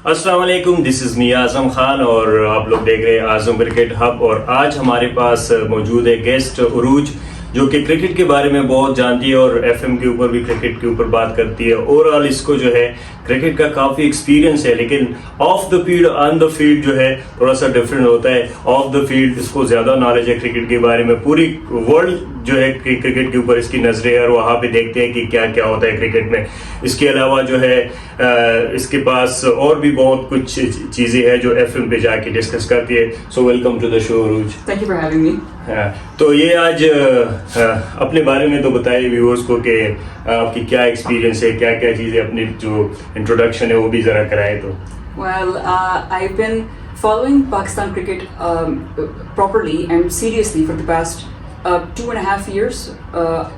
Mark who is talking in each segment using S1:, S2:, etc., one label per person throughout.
S1: अस्सलाम वालेकुम, this is me Azam Khan और आप लोग देख रहे हैं आज़म क्रिकेट हब। और आज हमारे पास मौजूद है गेस्ट उरूज, जो कि क्रिकेट के बारे में बहुत जानती है और एफएम के ऊपर भी क्रिकेट के ऊपर बात करती है। ओवरऑल इसको जो है क्रिकेट का काफ़ी एक्सपीरियंस है, लेकिन of the field on the field जो है थोड़ा सा डिफरेंट होता है। ऑफ द फील्ड इसको ज़्यादा नॉलेज है क्रिकेट के बारे में, पूरी वर्ल्ड जो है क्रिकेट के ऊपर इसकी नजरें है और वहाँ पे देखते हैं कि क्या क्या होता है क्रिकेट में। इसके अलावा जो है इसके पास और भी बहुत कुछ चीज़ें हैं जो एफएम पे जाके डिस्कस करती है। So welcome to the show Urooj.
S2: Thank you for having me.
S1: तो ये आज अपने बारे में तो बताइए व्यूअर्स को कि आपकी क्या एक्सपीरियंस है, क्या क्या चीज़ें, अपनी जो इंट्रोडक्शन है वो भी ज़रा कराए तो।
S2: Well, I've been following Pakistan cricket properly and seriously for the past 2.5 years.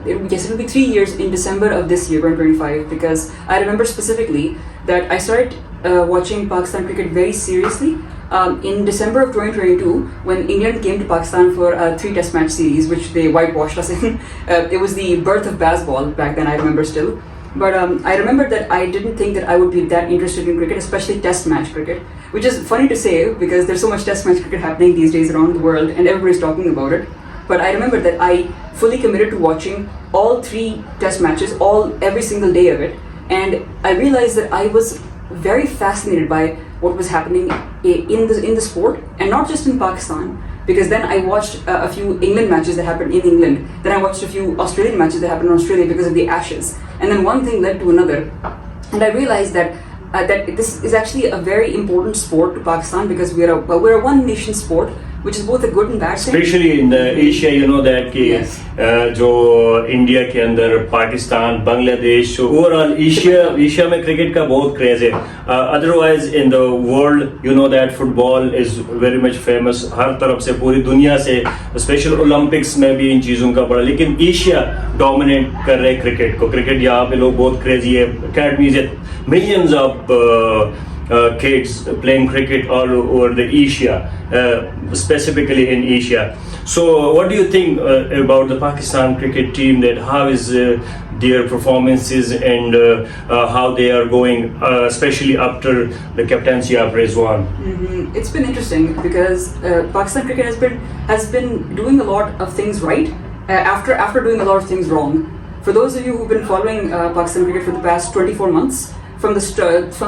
S2: It will be 3 years in December of this year, 2025, because I remember specifically that I started watching Pakistan cricket very seriously in December of 2022 when England came to Pakistan for a 3 test match series, which they whitewashed us in. It was the birth of baseball back then, I remember still. But I remember that I didn't think that I would be that interested in cricket, especially test match cricket, which is funny to say because there's so much test match cricket happening these days around the world and everybody's talking about it. But I remember that I fully committed to watching all 3 test matches, every single day of it, and I realized that I was very fascinated by what was happening in the sport, and not just in Pakistan. Because then I watched a few England matches that happened in England. Then I watched a few Australian matches that happened in Australia because of the Ashes. And then one thing led to another. And I realized that this is actually a very important sport to Pakistan because we're a one nation sport, which is both a good and bad thing.
S1: Especially in Asia, you know that कि
S2: Yes.
S1: जो India के अंदर Pakistan, Bangladesh, overall Asia में cricket का बहुत craze है। Otherwise in the world you know that football is very much famous, हर तरफ से पूरी दुनिया से, स्पेशल ओलंपिक्स में भी इन चीज़ों का बड़ा, लेकिन एशिया डोमिनेट कर रहे हैं क्रिकेट को। क्रिकेट यहाँ पे लोग बहुत क्रेजी है, अकेडमीज है, millions of kids playing cricket all over the Asia, specifically in Asia. So what do you think about the Pakistan cricket team, that how is their performances and how they are going, especially after the captaincy of Rizwan?
S2: It's been interesting because Pakistan cricket has been doing a lot of things right after doing a lot of things wrong. For those of you who've been following Pakistan cricket for the past 24 months, from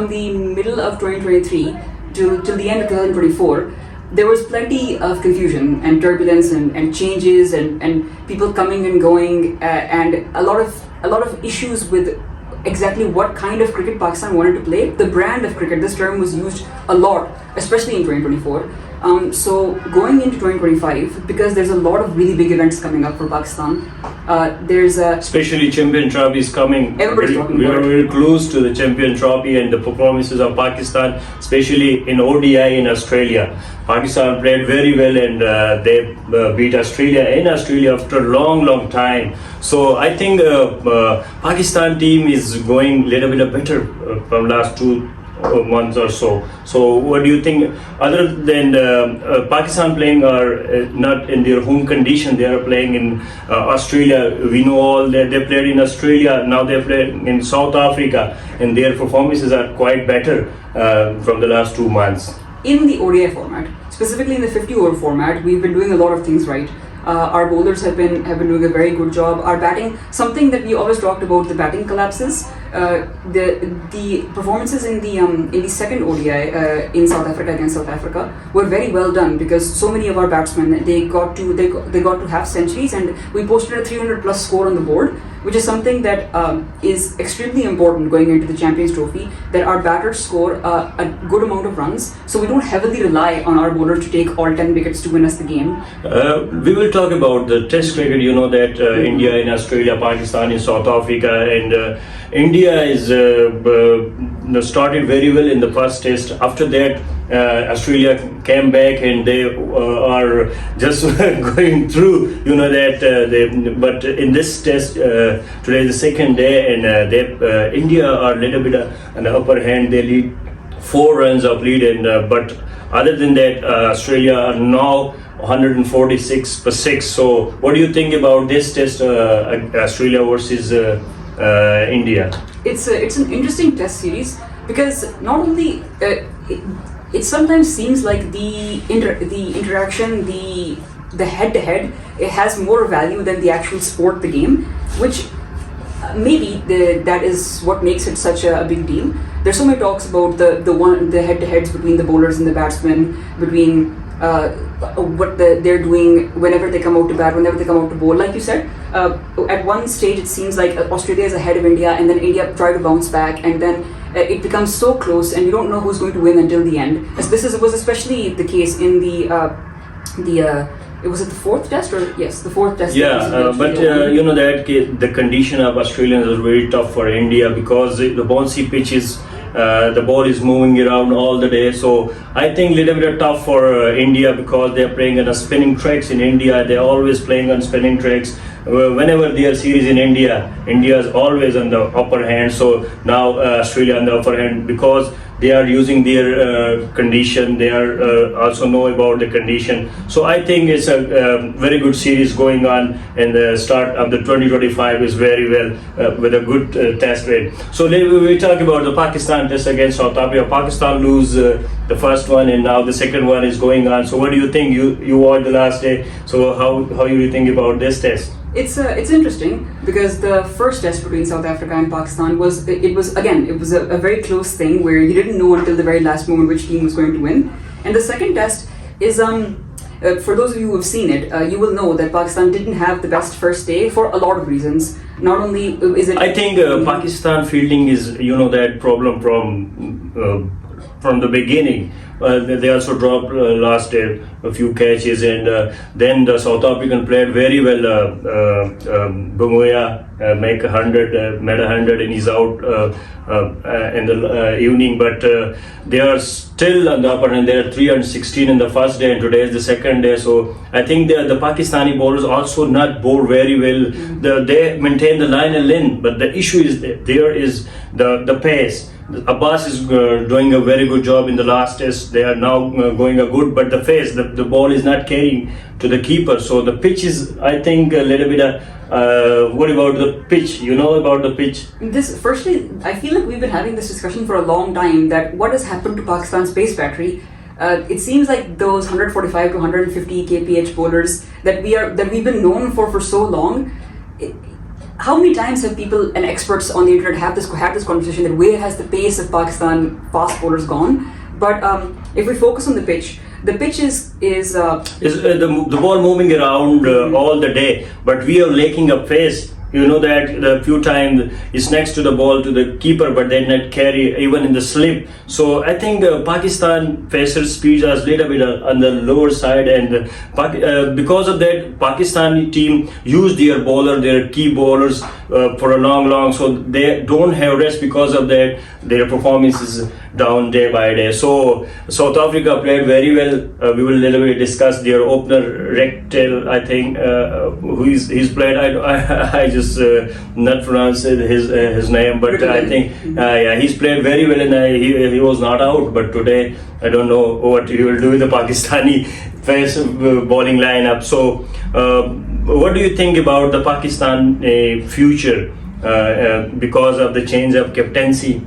S2: the middle of 2023 till the end of 2024, there was plenty of confusion and turbulence and changes and people coming and going and a lot of issues with exactly what kind of cricket Pakistan wanted to play. The brand of cricket, this term was used a lot, especially in 2024. So going into 2025, because there's a lot of really big events coming up for Pakistan, there's a...
S1: Especially Champion Trophy is coming.
S2: Everybody's talking
S1: we
S2: about
S1: are
S2: it.
S1: very close to the Champion Trophy and the performances of Pakistan, especially in ODI in Australia. Pakistan played very well and they beat Australia in Australia after a long time. So I think Pakistan team is going a little bit better from last 2 months or so. So what do you think, other than Pakistan playing are not in their home condition, they are playing in Australia. We know all that they played in Australia, now they play in South Africa and their performances are quite better from the last 2 months.
S2: In the ODI format, specifically in the 50-over format, we've been doing a lot of things right. Our bowlers have been doing a very good job. Our batting, something that we always talked about, the batting collapses. The performances in the second ODI in South Africa against South Africa were very well done because so many of our batsmen they got to have centuries and we posted a 300+ score on the board, which is something that is extremely important going into the Champions Trophy, that our batters score a good amount of runs, so we don't heavily rely on our bowlers to take all 10 wickets to win us the game.
S1: We will talk about the test cricket, you know that India in Australia, Pakistan in South Africa, and India is started very well in the first test. After that Australia came back and they are just going through, you know that but in this test today is the second day and India are a little bit on the upper hand. They lead 4 runs of lead and but other than that Australia are now 146 for 6. So what do you think about this test, Australia versus India?
S2: It's an interesting test series. because not only it sometimes seems like the interaction, the head to head, it has more value than the actual sport, the game, which maybe that is what makes it such a big deal. There's so many talks about the head to heads between the bowlers and the batsmen, between what they're doing whenever they come out to bat, whenever they come out to bowl. Like you said, at one stage it seems like Australia is ahead of India, and then India try to bounce back, and then it becomes so close, and you don't know who's going to win until the end. As was especially the case in it was at the fourth test, or yes, the fourth test.
S1: Yeah, but you know that the condition of Australians is very tough for India because the bouncy pitches. The ball is moving around all the day, so I think little bit tough for India because they are playing on spinning tracks in India. They are always playing on spinning tracks. Whenever they are series in India is always on the upper hand. So now Australia on the upper hand because they are using their condition. They are also know about the condition. So I think it's a very good series going on, and the start of the 2025 is very well with a good test rate. So we talk about the Pakistan test against South Africa. Pakistan lose the first one, and now the second one is going on. So what do you think? You watched the last day. So how you think about this test?
S2: It's interesting because the first test between South Africa and Pakistan was a very close thing where you didn't know until the very last moment which team was going to win. And the second test is for those of you who have seen it, you will know that Pakistan didn't have the best first day for a lot of reasons. Not only is it,
S1: I think Pakistan fielding is that problem from the beginning. They also dropped last day a few catches, and then the South African played very well. Bungoya made 100 and he's out in the evening, but they are still on the upper hand. They are 316 in the first day, and today is the second day. So I think the Pakistani bowlers also not bowl very well. They maintain the line and length, but the issue is there is the pace. Abbas is doing a very good job in the last test. They are now going a good, but the face, the ball is not carrying to the keeper. So the pitch is, I think, a little bit. What about the pitch? You know about the pitch?
S2: Firstly, I feel like we've been having this discussion for a long time. That what has happened to Pakistan's pace battery? It seems like those 145 to 150 kph bowlers that we've been known for so long. How many times have people and experts on the internet had this conversation that where has the pace of Pakistan fast bowlers gone? But if we focus on the pitch is
S1: the ball moving around all the day, but we are lacking a pace. You know that the few times it's next to the ball to the keeper, but they not carry even in the slip. So I think Pakistan pacer speeds are a little bit on the lower side, and because of that, Pakistani team use their key bowlers for a long. So they don't have rest. Because of that, their performance is down day by day. So South Africa played very well. We will a little bit discuss their opener Rectel. I think he's played. I just not pronounce his name, but I think he's played very well, and he was not out. But today I don't know what he will do with the Pakistani pace bowling lineup. So what do you think about the Pakistan future because of the change of captaincy?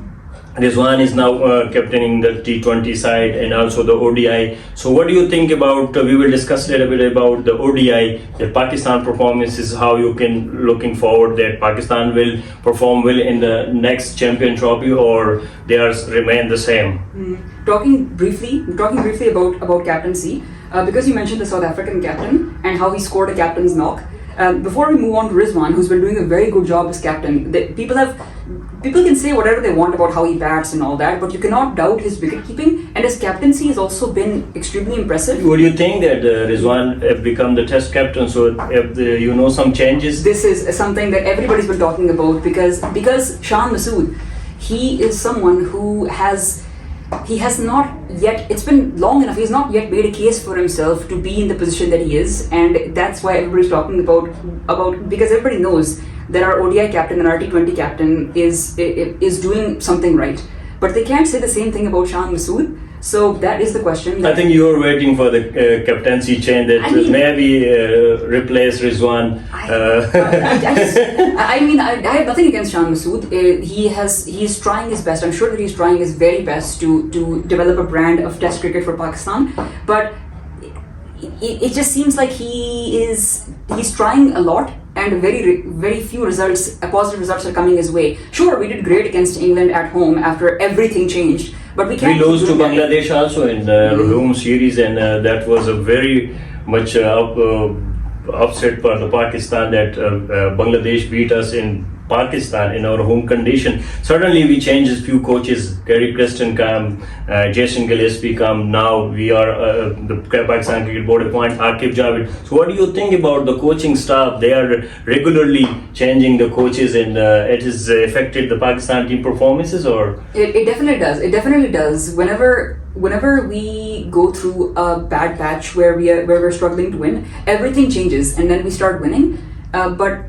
S1: Rizwan is now captaining the T20 side and also the ODI. So what do you think about, we will discuss a little bit about the ODI, the Pakistan performance is how you can looking forward that Pakistan will perform well in the next champion trophy, or they remain the same?
S2: Talking briefly about captaincy, because you mentioned the South African captain and how he scored a captain's knock. Before we move on to Rizwan, who's been doing a very good job as captain, people can say whatever they want about how he bats and all that, but you cannot doubt his wicket keeping, and his captaincy has also been extremely impressive.
S1: Would you think that Rizwan have become the test captain? So if some changes?
S2: This is something that everybody's been talking about because Shan Masood, he is someone who he has not yet, it's been long enough, he's not yet made a case for himself to be in the position that he is, and that's why everybody's talking about because everybody knows that our ODI captain and our T20 captain is doing something right. but they can't say the same thing about Shan Masood. So that is the question.
S1: I think you're waiting for the captaincy change that maybe replace Rizwan.
S2: I have nothing against Shan Masood. He's trying his best. I'm sure that he's trying his very best to develop a brand of Test cricket for Pakistan. But it just seems like he's trying a lot, and very few positive results are coming his way. Sure, we did great against England at home after everything changed, but we can't.
S1: We lost to Bangladesh also in the home series, and that was a very much upset for the Pakistan that Bangladesh beat us in Pakistan in our home condition. Suddenly we changed a few coaches. Gary Preston come, Jason Gillespie come. Now we are the Pakistan Cricket Board appoint Akif Javed. So what do you think about the coaching staff? They are regularly changing the coaches, and it has affected the Pakistan team performances, or
S2: it definitely does. It definitely does. Whenever we go through a bad patch where we're struggling to win, everything changes, and then we start winning. But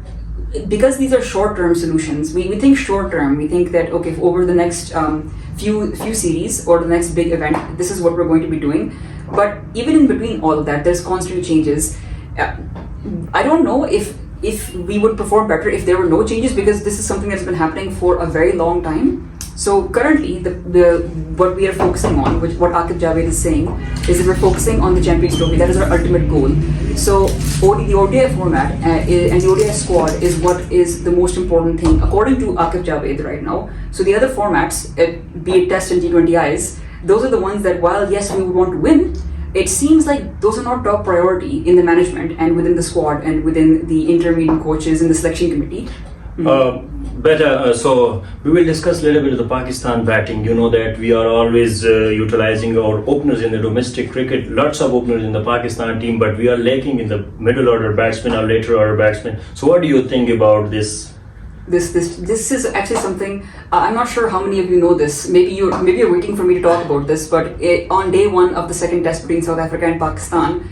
S2: because these are short-term solutions, we think short-term. We think that okay, over the next few series or the next big event, this is what we're going to be doing. But even in between all of that, there's constant changes. I don't know if we would perform better if there were no changes, because this is something that's been happening for a very long time. So currently, what we are focusing on, what Akif Javed is saying, is that we're focusing on the Champions Trophy. That is our ultimate goal. So the ODI format and the ODI squad is what is the most important thing, according to Akif Javed right now. So the other formats, be it Test and T20Is, those are the ones that, while yes, we would want to win, it seems like those are not top priority in the management and within the squad and within the intermediate coaches and the selection committee.
S1: So we will discuss a little bit of the Pakistan batting. You know that we are always utilizing our openers in the domestic cricket, lots of openers in the Pakistan team, but we are lacking in the middle order batsmen or later order batsmen. So what do you think about this?
S2: This is actually something, I'm not sure how many of you know this. Maybe you're waiting for me to talk about this, but on day one of the second test between South Africa and Pakistan,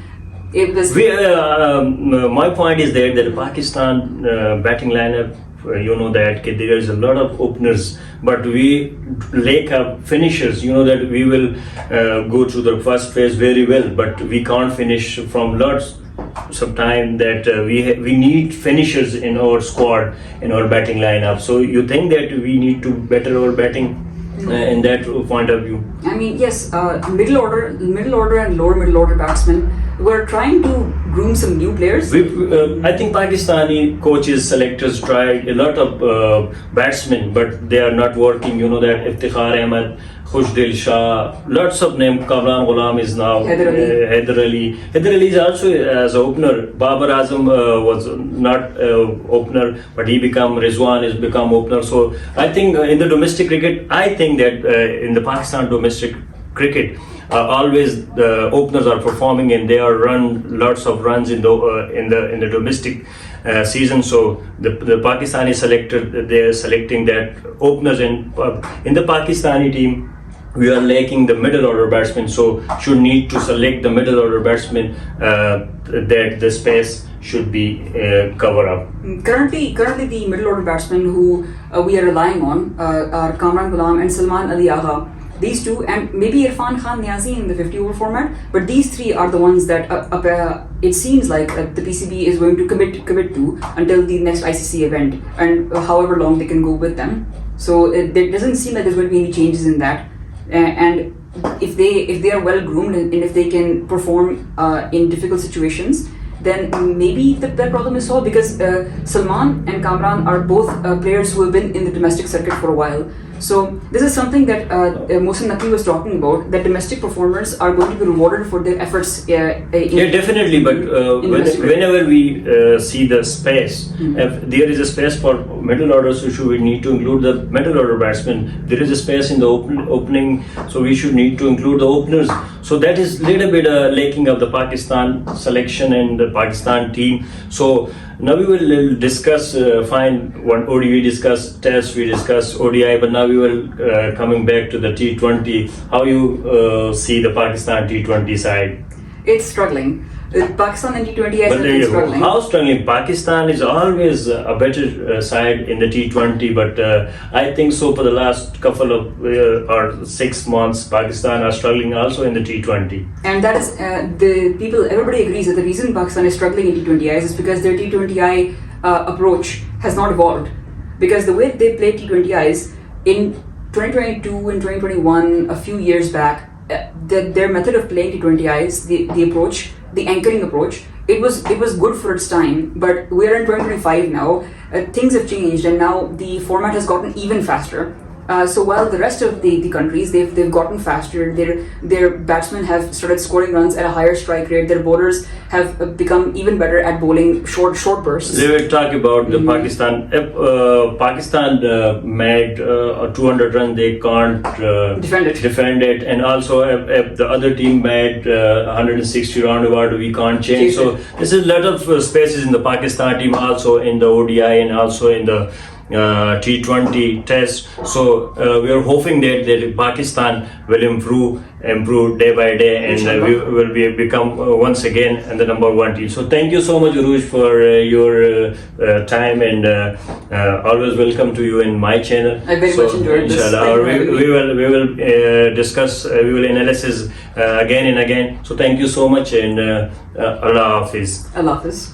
S2: it was...
S1: my point is that the Pakistan batting lineup, you know that there is a lot of openers, but we lack of finishers. You know that we will go through the first phase very well, but we can't finish from lots of time that we need finishers in our squad, in our batting lineup. So you think that we need to better our batting in that point of view?
S2: I mean, yes, middle order and lower middle order batsmen. We're trying to groom some new players.
S1: I think Pakistani coaches, selectors tried a lot of batsmen, but they are not working. You know that Iftikhar Ahmed, Khushdil Shah, lots of names. Kamran Ghulam is now Haider Ali. Haider Ali is also as opener. Babar Azam was not opener, but he become Rizwan has become opener. So I think in the domestic cricket, I think that in the Pakistan domestic cricket, always the openers are performing and they are run lots of runs in the domestic season. So the Pakistani selector, they are selecting that openers, and in the Pakistani team we are lacking the middle order batsmen, so should need to select the middle order batsmen that the space should be covered up.
S2: Currently the middle order batsmen who we are relying on are Kamran Ghulam and Salman Ali Agha. These two, and maybe Irfan Khan Niazi in the 50 over format, but these three are the ones that it seems like the PCB is going to commit to until the next ICC event, and however long they can go with them. So there doesn't seem like there's going to be any changes in that. And if they are well groomed and if they can perform in difficult situations, then maybe that problem is solved, because Salman and Kamran are both players who have been in the domestic circuit for a while. So this is something that Mohsin Naqvi was talking about, that domestic performers are going to be rewarded for their efforts.
S1: Definitely, but whenever we see the space, if there is a space for middle order, so should we need to include the middle order batsmen. There is a space in the opening, so we should need to include the openers. So that is little bit lacking of the Pakistan selection and the Pakistan team. So now we will discuss, find one ODI, we discuss Test, we discuss ODI, but now we will coming back to the T20. How you see the Pakistan T20 side?
S2: It's struggling. Pakistan and T20 has
S1: But
S2: been struggling.
S1: how struggling? Pakistan is always a better side in the T20, but I think so for the last couple of or 6 months, Pakistan are struggling also in the T20.
S2: And that is everybody agrees that the reason Pakistan is struggling in T20Is is because their T20I approach has not evolved. Because the way they play T20Is in 2022 and 2021, a few years back, their method of playing T20Is, the approach, the anchoring approach, it was good for its time, but we are in 2025 now. Things have changed, and now the format has gotten even faster. So while the rest of the countries they've gotten faster, their batsmen have started scoring runs at a higher strike rate. Their bowlers have become even better at bowling short bursts.
S1: They were talking about the Pakistan. If Pakistan made 200 runs, they can't defend it, and also if the other team made 160 roundabout, we can't change. So this is a lot of spaces in the Pakistan team, also in the ODI and also in the T20 test. So we are hoping that Pakistan will improve day by day, and we will become once again the number one team. So thank you so much, Urooj, for your time, and always welcome to you in my channel.
S2: I very much enjoyed this.
S1: We will discuss, we will analysis again and again. So thank you so much, and Allah Hafiz.
S2: Allah Hafiz.